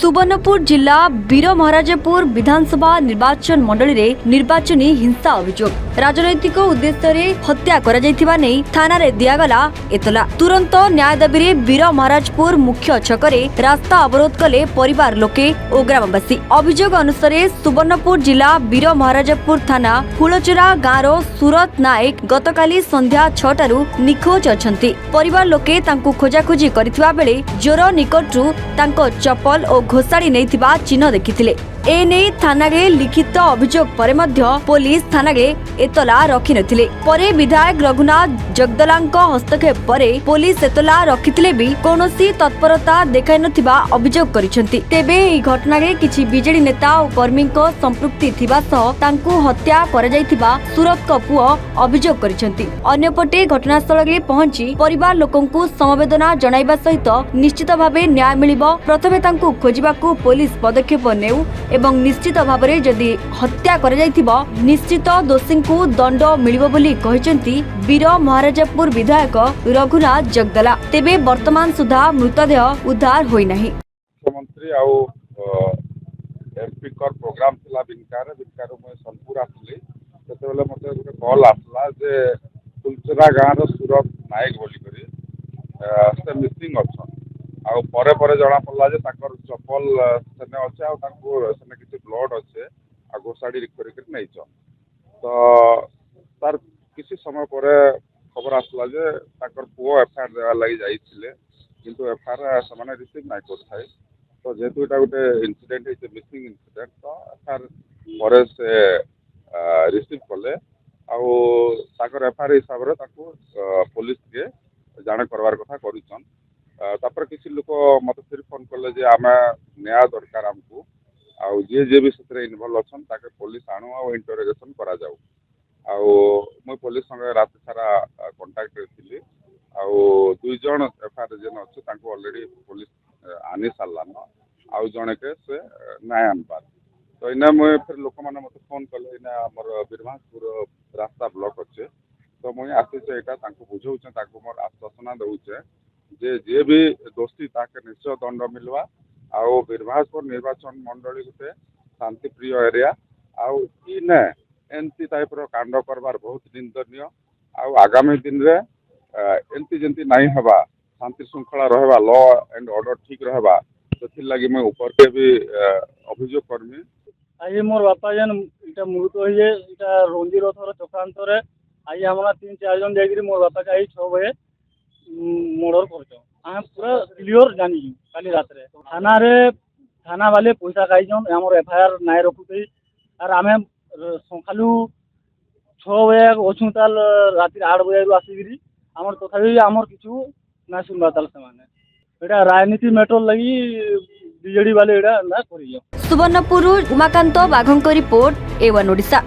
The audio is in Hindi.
सुवर्णपुर जिला वीरमहाराजपुर विधानसभा निर्वाचन मंडली रे निर्वाचनी हिंसा अभियोग राजनैतिक उद्देश्य रे हत्या करा जायथिबा नै थाना रे दियागला एतला। तुरंत न्याय दाबी रे वीरमहाराजपुर मुख्य छकरे रास्ता अवरोध कले परिवार लोके और ग्रामवासी। अभियोग अनुसार सुवर्णपुर जिला वीरमहाराजपुर थाना फुलचरा गाँव सूरत नायक गतकाली संध्या 6टारू निखोज अछंती। परिवार लोके तांकु खोजाखोजी करथिबा बेले जोर निकटरू तांको चप्पल और घोषाड़ी नहीं चिन्ह देखिथिले। एने थाना रे लिखित अभियोग परे मध्य पुलिस थाना रे एतला रखि नथिले। परे विधायक रघुनाथ जगदलांक हस्तक्षेप परे पुलिस एतला रखिथिले भी कोनोसी तत्परता देखाइ नथिबा अभियोग करिसंती। तेबे एही घटना रे किछि बीजेडी नेता और कर्मी को संपृक्ति थिबा सह तांकु हत्या करा जायथिबा सूरत को पुओ अभियोग करिसंती। अन्यपटे घटनास्थल रे पहुंची परिवार लोकंकु समवेदना जणाइबा सहित निश्चित भाबे न्याय मिलिबो। प्रथमे तांकु खोजिबाकू पुलिस पदक्षेप नेउ एवं निश्चित भाव में जदि हत्या कर निश्चित दोषी को दंड मिलिबो बोली कहिसेंती वीर महाराजपुर विधायक रघुनाथ जगदला। तेबे वर्तमान सुधा मृतदेह उद्धार होई नाही। मुख्यमंत्री आउ एमपी कर प्रोग्राम थिला बिनकार में सोनपुर आसली सेतेबेले मते गोटे कॉल आसला जे फुलचरा गाँव सूरत नायक बोली करी से मिसिंग अच्छा आउ परे परे जना पड़ला जे ताकर चप्पल सेने अच्छे आ सेने किसी ब्लड अच्छे आ घोषाड़ी रिकवरी नहीं तो तार किसी समय पर खबर आसला जे ताकर पुओ एफआईआर देवा लगी जाइथिले किंतु एफआईआर से रिसीव नहीं कर तो जेहेतु यहाँ गोटे इनसीडेंट है मिसिंग इनसीडेंट तो एफआईआर पर से रिसीव कले आकर एफआईआर हिसाब से पुलिस के जाने करवार कथा करूछन। तापर किसी लोक मत फिर फोन कले जे आम न्याय दरकार आमको आउ जे भी से इनवल्व अच्छन ताके पुलिस आणु आ इंटरोगेशन करा जाऊ। मुई पुलिस संगे रात सारा कांटेक्ट थी दुई जन एफआईआर जेन अच्छे ऑलरेडी पुलिस आनी सारान आउ जड़े के से न्याय आनबार तो इना मुझे फिर लोक मैंने मत फोन कले इना आमर वीरमहाराजपुर रास्ता ब्लॉक अच्छे तो मुझे आसीचे यहाँ बुझे मोर आश्वासना दौचे जे भी दोषी ताके निश्चय दंड मिलवा आउ वीरमहाराजपुर निर्वाचन मंडली गोटे शांतिप्रिय एरिया आउ इने एमती टाइप कांड करवार बहुत निंदनीय आउ आगामी दिन रे एमती जंती नहीं हवा शांति श्रृंखला रहबा लॉ एंड ऑर्डर ठीक रहबा तो लगी मैं ऊपर के भी अभियोग करमी। आज मोर बापा जेन इटा मृत होइए इटा रंजी रथर चक्रांत रे आज हमरा 3-4 जन जागिरी मोर बापा के 6 बजे मर्डर करछो आ पूरा क्लियर जानी काली रात रे थाना वाले पैसा खाइछन हमर एफआईआर नाय रखुते आर आमे सखालू 6 बजे ओछू ताल राति 8 बजे रु आसीगिरी हमर तथापि हमर किछु ना सुनबा ताल समान एटा राजनीति मैटर लगी बीजेडी वाले एटा ना करियो। सुवर्णपुर उमाकांत बाघंक रिपोर्ट A1 ओडिशा।